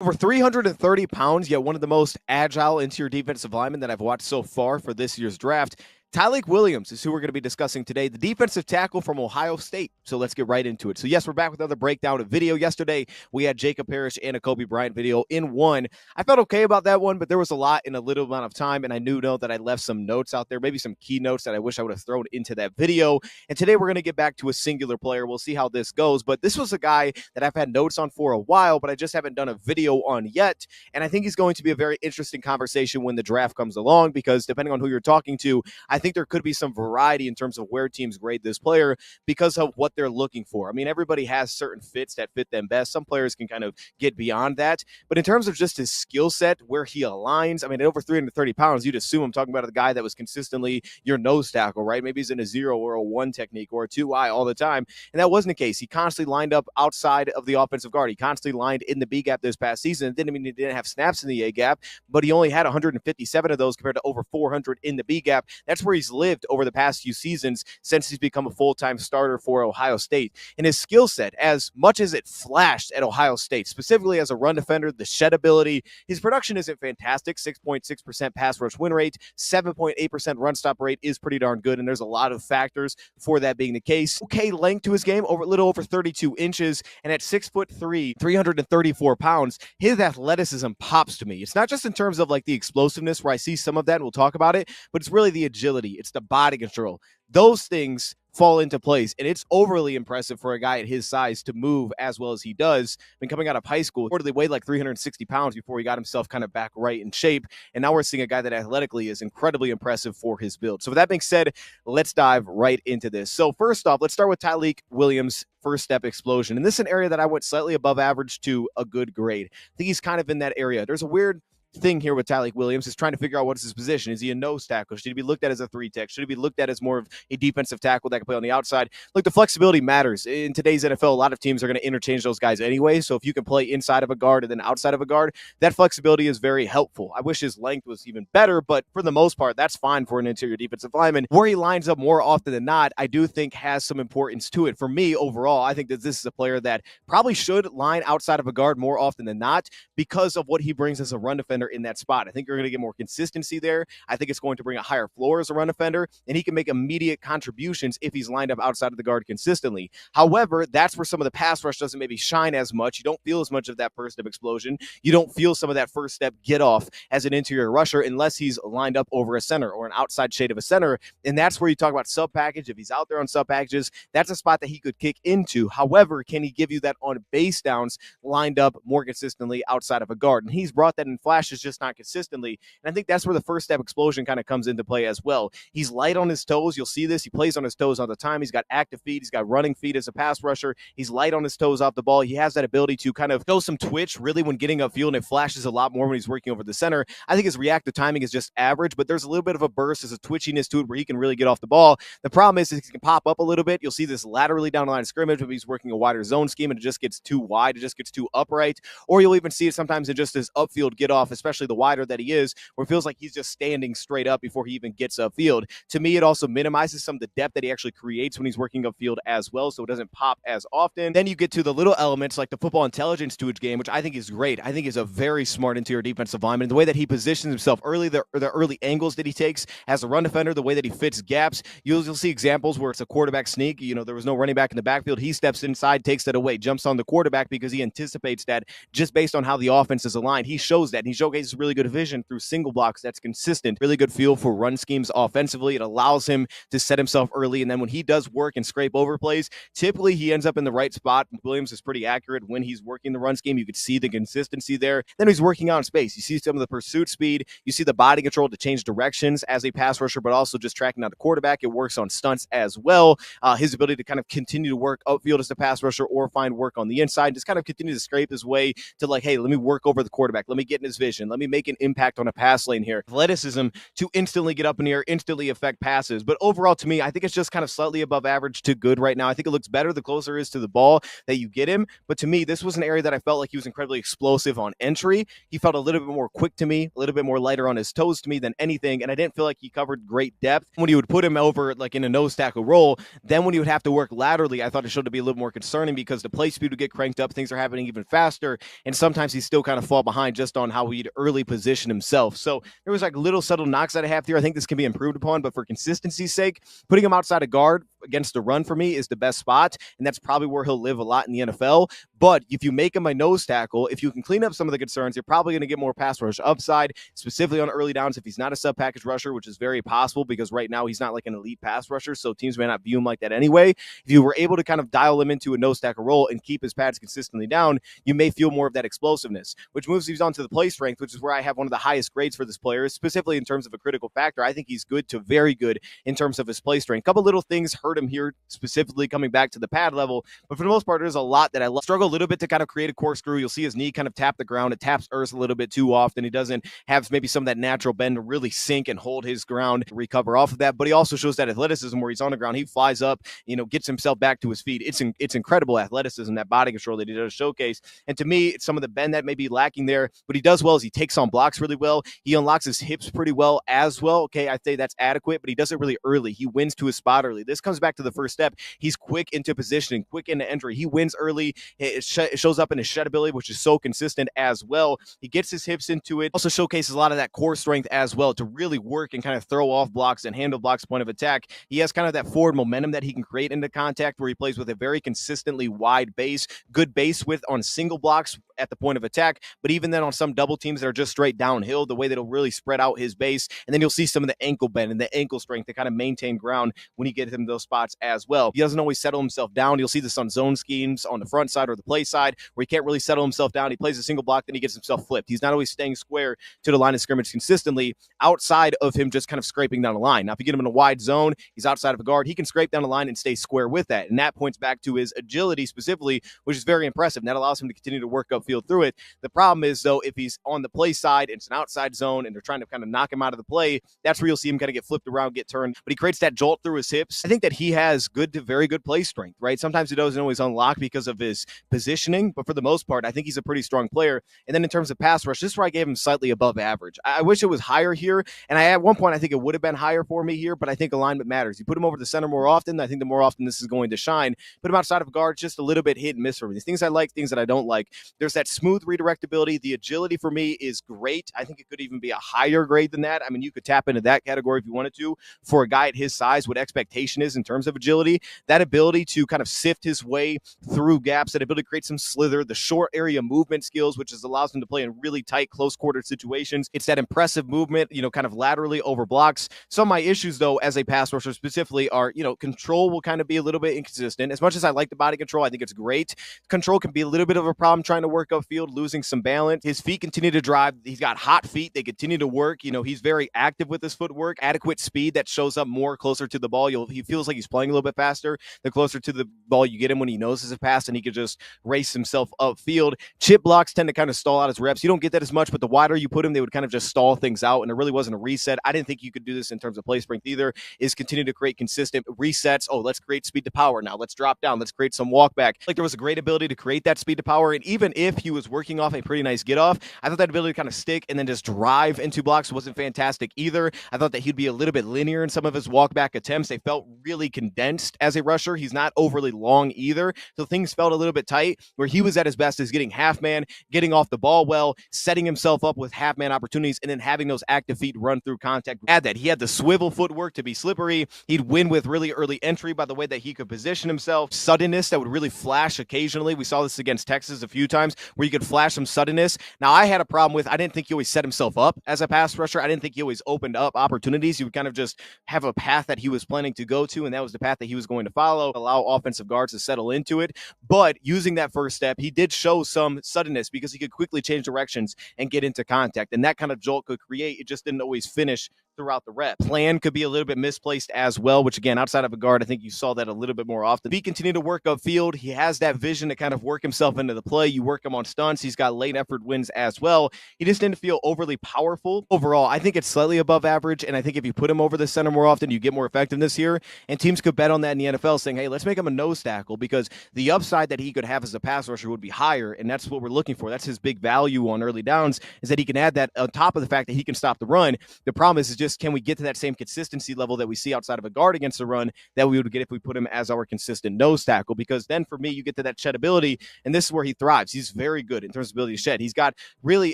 Over 330 pounds, yet one of the most agile interior defensive linemen that I've watched so far for this year's draft. Tyleik Williams is who we're going to be discussing today, the defensive tackle from Ohio State. So let's get right into it. So yes, we're back with another breakdown of video. Yesterday, we had Jacob Parrish and a Kobe Bryant video in one. I felt okay about that one, but there was a lot in a little amount of time, and I know that I left some notes out there, maybe some key notes that I wish I would have thrown into that video. And today we're going to get back to a singular player. We'll see how this goes, but this was a guy that I've had notes on for a while, but I just haven't done a video on yet. And I think he's going to be a very interesting conversation when the draft comes along, because depending on who you're talking to, I think there could be some variety in terms of where teams grade this player because of what they're looking for. I mean, everybody has certain fits that fit them best. Some players can kind of get beyond that. But in terms of just his skill set, where he aligns, I mean, at over 330 pounds, you'd assume I'm talking about a guy that was consistently your nose tackle, right? Maybe he's in a 0 or a 1 technique or a 2-eye all the time. And that wasn't the case. He constantly lined up outside of the offensive guard. He constantly lined in the B gap this past season. It didn't mean he didn't have snaps in the A gap, but he only had 157 of those compared to over 400 in the B gap. That's where he's lived over the past few seasons since he's become a full-time starter for Ohio State. And his skill set, as much as it flashed at Ohio State, specifically as a run defender, the shed ability, his production isn't fantastic. 6.6% pass rush win rate, 7.8% run stop rate is pretty darn good, and there's a lot of factors for that being the case. Okay length to his game, over a little over 32 inches, and at 6'3", 334 pounds, his athleticism pops to me. It's not just in terms of like the explosiveness, where I see some of that, and we'll talk about it, but it's really the agility. It's the body control. Those things fall into place, and it's overly impressive for a guy at his size to move as well as he does. I mean, coming out of high school, reportedly weighed like 360 pounds before he got himself kind of back right in shape, and now we're seeing a guy that athletically is incredibly impressive for his build. So with that being said, let's dive right into this. So first off, let's start with Tyleik Williams' first step explosion, and this is an area that I went slightly above average to a good grade. I think he's kind of in that area. There's a weird thing here with Tyleik Williams is trying to figure out what is his position. Is he a nose tackle? Should he be looked at as a 3-tech? Should he be looked at as more of a defensive tackle that can play on the outside? Look, the flexibility matters. In today's NFL, a lot of teams are going to interchange those guys anyway, so if you can play inside of a guard and then outside of a guard, that flexibility is very helpful. I wish his length was even better, but for the most part, that's fine for an interior defensive lineman. Where he lines up more often than not, I do think has some importance to it. For me, overall, I think that this is a player that probably should line outside of a guard more often than not because of what he brings as a run defender in that spot. I think you're going to get more consistency there. I think it's going to bring a higher floor as a run defender, and he can make immediate contributions if he's lined up outside of the guard consistently. However, that's where some of the pass rush doesn't maybe shine as much. You don't feel as much of that first step explosion. You don't feel some of that first step get off as an interior rusher unless he's lined up over a center or an outside shade of a center, and that's where you talk about sub package. If he's out there on sub packages, that's a spot that he could kick into. However, can he give you that on base downs lined up more consistently outside of a guard? And he's brought that in flashes, just not consistently. And I think that's where the first step explosion kind of comes into play as well. He's light on his toes. You'll see this. He plays on his toes all the time. He's got active feet. He's got running feet as a pass rusher. He's light on his toes off the ball. He has that ability to kind of go some twitch really when getting upfield, and it flashes a lot more when he's working over the center. I think his reactive timing is just average, but there's a little bit of a burst. There's a twitchiness to it where he can really get off the ball. The problem is he can pop up a little bit. You'll see this laterally down the line of scrimmage if he's working a wider zone scheme and it just gets too wide. It just gets too upright. Or you'll even see it sometimes in just his upfield get off, especially the wider that he is, where it feels like he's just standing straight up before he even gets upfield. To me, it also minimizes some of the depth that he actually creates when he's working upfield as well, so it doesn't pop as often. Then you get to the little elements like the football intelligence to his game, which I think is great. I think he's a very smart interior defensive lineman. The way that he positions himself early, the early angles that he takes as a run defender, the way that he fits gaps. You'll see examples where it's a quarterback sneak. You know, there was no running back in the backfield. He steps inside, takes that away, jumps on the quarterback because he anticipates that just based on how the offense is aligned. He shows that, and he showcases really good vision through single blocks that's consistent. Really good feel for run schemes offensively. It allows him to set himself early, and then when he does work and scrape over plays, typically he ends up in the right spot. Williams is pretty accurate when he's working the run scheme. You could see the consistency there. Then he's working out in space. You see some of the pursuit speed. You see the body control to change directions as a pass rusher, but also just tracking down the quarterback. It works on stunts as well. His ability to kind of continue to work outfield as a pass rusher or find work on the inside, just kind of continue to scrape his way to like, hey, let me work over the quarterback. Let me get in his vision. position. Let me make an impact on a pass lane here. Athleticism to instantly get up in the air, instantly affect passes. But overall, to me, I think it's just kind of slightly above average to good right now. I think it looks better the closer it is to the ball that you get him. But to me, this was an area that I felt like he was incredibly explosive on entry. He felt a little bit more quick to me, a little bit more lighter on his toes to me than anything. And I didn't feel like he covered great depth when you would put him over like in a nose tackle role. Then when you would have to work laterally, I thought it showed to be a little more concerning because the play speed would get cranked up. Things are happening even faster. And sometimes he still kind of fall behind just on how he'd early position himself. So there was like little subtle knocks that I have here. I think this can be improved upon, but for consistency's sake, putting him outside of guard against the run for me is the best spot. And that's probably where he'll live a lot in the NFL. But if you make him a nose tackle, if you can clean up some of the concerns, you're probably going to get more pass rush upside, specifically on early downs if he's not a sub-package rusher, which is very possible because right now he's not like an elite pass rusher, so teams may not view him like that anyway. If you were able to kind of dial him into a nose tackle role and keep his pads consistently down, you may feel more of that explosiveness, which moves on to the play strength, which is where I have one of the highest grades for this player, specifically in terms of a critical factor. I think he's good to very good in terms of his play strength. A couple little things hurt him here, specifically coming back to the pad level, but for the most part, there's a lot that I struggle a little bit to kind of create a corkscrew. You'll see his knee kind of tap the ground. It taps earth a little bit too often. He doesn't have maybe some of that natural bend to really sink and hold his ground, recover off of that. But he also shows that athleticism where he's on the ground. He flies up, gets himself back to his feet. It's incredible athleticism, that body control that he does showcase. And to me, it's some of the bend that may be lacking there. What he does well is he takes on blocks really well. He unlocks his hips pretty well as well. Okay, I say that's adequate, but he does it really early. He wins to his spot early. This comes back to the first step. He's quick into positioning, quick into entry. He wins early. It shows up in his shed ability, which is so consistent as well. He gets his hips into it. Also showcases a lot of that core strength as well to really work and kind of throw off blocks and handle blocks point of attack. He has kind of that forward momentum that he can create into contact where he plays with a very consistently wide base, good base width on single blocks at the point of attack, but even then on some double teams that are just straight downhill, the way that it'll really spread out his base, and then you'll see some of the ankle bend and the ankle strength to kind of maintain ground when you get him those spots as well. He doesn't always settle himself down. You'll see this on zone schemes on the front side or the play side where he can't really settle himself down. He plays a single block, then he gets himself flipped. He's not always staying square to the line of scrimmage consistently outside of him just kind of scraping down the line. Now, if you get him in a wide zone, he's outside of a guard, he can scrape down the line and stay square with that. And that points back to his agility specifically, which is very impressive. And that allows him to continue to work upfield through it. The problem is, though, if he's on the play side, it's an outside zone, and they're trying to kind of knock him out of the play, that's where you'll see him kind of get flipped around, get turned. But he creates that jolt through his hips. I think that he has good to very good play strength, right? Sometimes he doesn't always unlock because of his positioning, but for the most part, I think he's a pretty strong player. And then in terms of pass rush, this is where I gave him slightly above average. I wish it was higher here, and at one point I think it would have been higher for me here, but I think alignment matters. You put him over the center more often, I think the more often this is going to shine. Put him outside of guard, just a little bit hit and miss for me. Things I like, things that I don't like. There's that smooth redirectability. The agility for me is great. I think it could even be a higher grade than that. I mean, you could tap into that category if you wanted to. For a guy at his size, what expectation is in terms of agility, that ability to kind of sift his way through gaps, that ability to create some slither, the short area movement skills, which allows him to play in really tight, close quarter situations. It's that impressive movement, kind of laterally over blocks. Some of my issues, though, as a pass rusher specifically are, control will kind of be a little bit inconsistent. As much as I like the body control, I think it's great. Control can be a little bit of a problem trying to work upfield, losing some balance. His feet continue to drive. He's got hot feet. They continue to work. He's very active with his footwork, adequate speed that shows up more closer to the ball. He feels like he's playing a little bit faster the closer to the ball you get him when he knows it's a pass and he can just race himself upfield. Chip blocks tend to kind of stall out his reps. You don't get that as much, but the wider you put him, they would kind of just stall things out, and there really wasn't a reset. I didn't think you could do this in terms of play strength either, is continue to create consistent resets. Oh, let's create speed to power now. Let's drop down. Let's create some walk back. Like there was a great ability to create that speed to power, and even if he was working off a pretty nice get off, I thought that ability to kind of stick and then just drive into blocks wasn't fantastic either. I thought that he'd be a little bit linear in some of his walk back attempts. They felt really condensed as a rusher. He's not overly long either, so things felt a little bit tight. Where he was at his best is getting half man, getting off the ball well, setting himself up with half man opportunities, and then having those active feet run through contact. Add that he had the swivel footwork to be slippery. He'd win with really early entry by the way that he could position himself. Suddenness that would really flash occasionally. We saw this against Texas a few times where you could flash some suddenness. Now I had a problem with, I didn't think he always set himself up as a pass rusher. I didn't think he always opened up opportunities. He would kind of just have a path that he was planning to go to, and that was the path that he was going to follow, allow offensive guards to settle into it. But using that first step, he did show some suddenness because he could quickly change directions and get into contact, and that kind of jolt could create. It just didn't always finish throughout the rep. Plan could be a little bit misplaced as well, which again, outside of a guard, I think you saw that a little bit more often. If he continued to work upfield, he has that vision to kind of work himself into the play. You work him on stunts. He's got late effort wins as well. He just didn't feel overly powerful. Overall, I think it's slightly above average, and I think if you put him over the center more often, you get more effectiveness here, and teams could bet on that in the NFL saying, hey, let's make him a nose tackle because the upside that he could have as a pass rusher would be higher, and that's what we're looking for. That's his big value on early downs is that he can add that on top of the fact that he can stop the run. The problem is just can we get to that same consistency level that we see outside of a guard against the run that we would get if we put him as our consistent nose tackle, because then for me, you get to that shed ability, and this is where he thrives. He's very good in terms of ability to shed. He's got really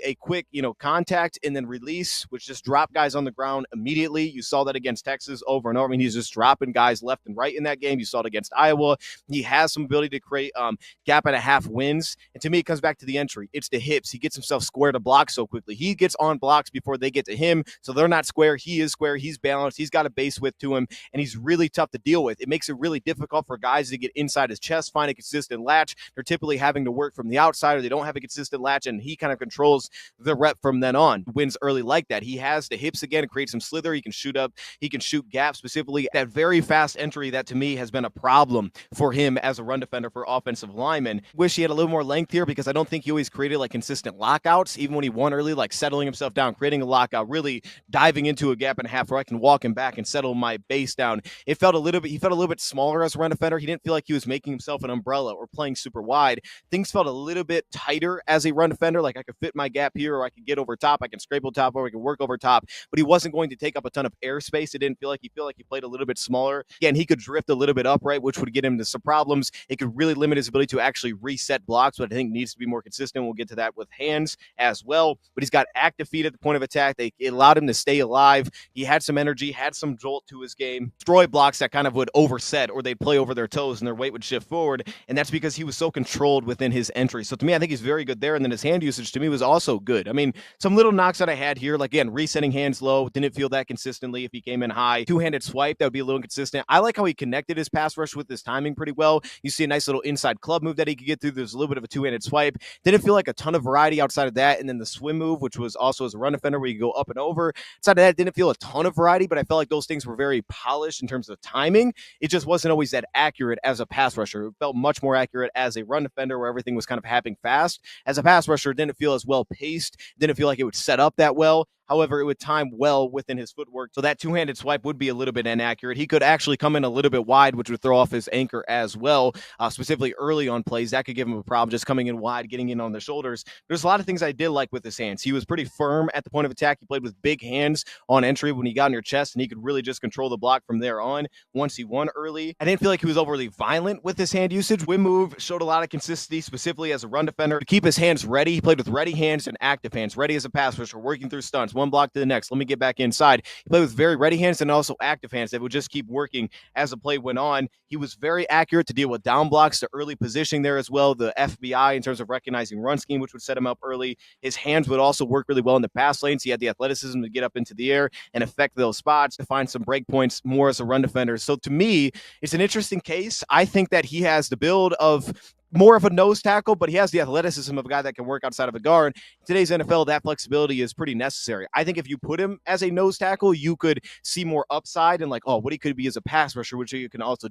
a quick, contact and then release, which just drop guys on the ground immediately. You saw that against Texas over and over. I mean, he's just dropping guys left and right in that game. You saw it against Iowa. He has some ability to create gap and a half wins. And to me, it comes back to the entry. It's the hips. He gets himself square to block so quickly. He gets on blocks before they get to him. So they're not square. He is square. He's balanced. He's got a base width to him, and he's really tough to deal with. It makes it really difficult for guys to get inside his chest, find a consistent latch. They're typically having to work from the outside, or they don't have a consistent latch, and he kind of controls the rep from then on. Wins early like that. He has the hips again, create some slither. He can shoot up. He can shoot gaps, specifically that very fast entry that to me has been a problem for him as a run defender for offensive linemen. Wish he had a little more length here because I don't think he always created like consistent lockouts, even when he won early, like settling himself down, creating a lockout, really diving into a gap and a half where I can walk him back and settle my base down. He felt a little bit smaller as a run defender. He didn't feel like he was making himself an umbrella or playing super wide. Things felt a little bit tighter as a run defender, like I could fit my gap here, or I could get over top, I can scrape on top, or I can work over top, but he wasn't going to take up a ton of airspace. It didn't feel like he played a little bit smaller. Again, he could drift a little bit upright, which would get him into some problems. It could really limit his ability to actually reset blocks, but I think needs to be more consistent. We'll get to that with hands as well, but he's got active feet at the point of attack. It allowed him to stay alive. He had some energy, had some jolt to his game. Destroy blocks that kind of would overset, or they'd play over their toes and their weight would shift forward, and that's because he was so controlled within his entry. So to me, I think he's very good there, and then his hand usage to me was also good. I mean, some little knocks that I had here, like again, resetting hands low, didn't feel that consistently if he came in high. Two-handed swipe, that would be a little inconsistent. I like how he connected his pass rush with his timing pretty well. You see a nice little inside club move that he could get through. There's a little bit of a two-handed swipe. Didn't feel like a ton of variety outside of that, and then the swim move, which was also as a run defender where you go up and over. Outside of that, didn't feel a ton of variety, but I felt like those things were very polished in terms of timing. It just wasn't always that accurate as a pass rusher. It felt much more accurate as a run defender where everything was kind of happening fast. As a pass rusher, it didn't feel as well paced. Didn't feel like it would set up that well. However, it would time well within his footwork. So that two-handed swipe would be a little bit inaccurate. He could actually come in a little bit wide, which would throw off his anchor as well, specifically early on plays. That could give him a problem just coming in wide, getting in on the shoulders. There's a lot of things I did like with his hands. He was pretty firm at the point of attack. He played with big hands on entry when he got in your chest, and he could really just control the block from there on once he won early. I didn't feel like he was overly violent with his hand usage. Win move showed a lot of consistency, specifically as a run defender. To keep his hands ready, he played with ready hands and active hands. Ready as a pass rusher, working through stunts, one block to the next. Let me get back inside. He played with very ready hands and also active hands that would just keep working as the play went on. He was very accurate to deal with down blocks, to early positioning there as well. The FBI in terms of recognizing run scheme, which would set him up early. His hands would also work really well in the pass lanes. He had the athleticism to get up into the air and affect those spots to find some break points more as a run defender. So to me, it's an interesting case. I think that he has the build of more of a nose tackle, but he has the athleticism of a guy that can work outside of a guard. In today's NFL, that flexibility is pretty necessary. I think if you put him as a nose tackle, you could see more upside and what he could be as a pass rusher, which you can also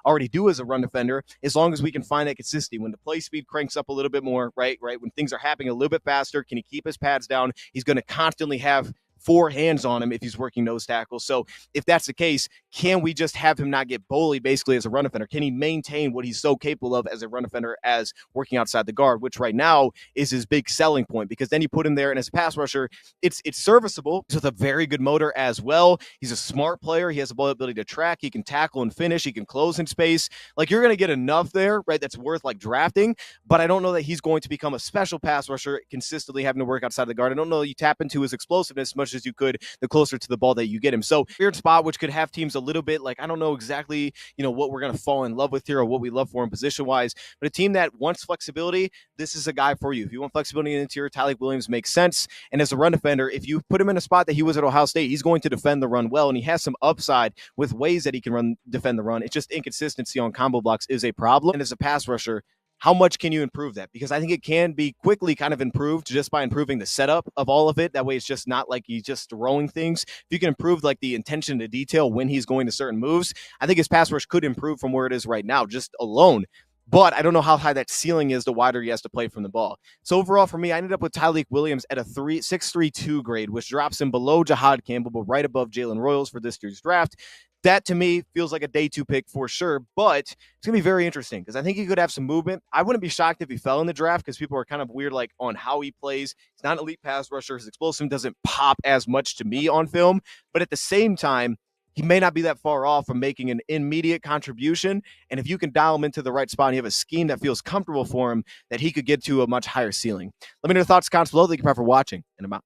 already do as a run defender, as long as we can find that consistency. When the play speed cranks up a little bit more, right? When things are happening a little bit faster, can he keep his pads down? He's going to constantly have four hands on him if he's working nose tackle. So if that's the case, can we just have him not get bullied basically as a run defender? Can he maintain what he's so capable of as a run defender as working outside the guard, which right now is his big selling point, because then you put him there and as a pass rusher, it's serviceable. He's with a very good motor as well. He's a smart player. He has the ability to track. He can tackle and finish. He can close in space. You're going to get enough there, right? That's worth drafting, but I don't know that he's going to become a special pass rusher consistently having to work outside the guard. I don't know that you tap into his explosiveness much as you could the closer to the ball that you get him. So weird spot, which could have teams a little bit I don't know exactly, what we're going to fall in love with here or what we love for him position wise, but a team that wants flexibility, this is a guy for you. If you want flexibility in the interior, Tyleik Williams makes sense. And as a run defender, if you put him in a spot that he was at Ohio State, he's going to defend the run well, and he has some upside with ways that he can defend the run. It's just inconsistency on combo blocks is a problem. And as a pass rusher, how much can you improve that? Because I think it can be quickly kind of improved just by improving the setup of all of it. That way it's just not like he's just throwing things. If you can improve like the intention to detail when he's going to certain moves, I think his pass rush could improve from where it is right now, just alone. But I don't know how high that ceiling is the wider he has to play from the ball. So overall, for me, I ended up with Tyleik Williams at a 6.32 grade, which drops him below Jahad Campbell, but right above Jalen Royals for this year's draft. That to me feels like a day 2 pick for sure, but it's going to be very interesting because I think he could have some movement. I wouldn't be shocked if he fell in the draft because people are kind of weird like on how he plays. He's not an elite pass rusher. His explosive doesn't pop as much to me on film, but at the same time, he may not be that far off from making an immediate contribution. And if you can dial him into the right spot and you have a scheme that feels comfortable for him, that he could get to a much higher ceiling. Let me know your thoughts, comments below. Thank you for watching, and I'm out.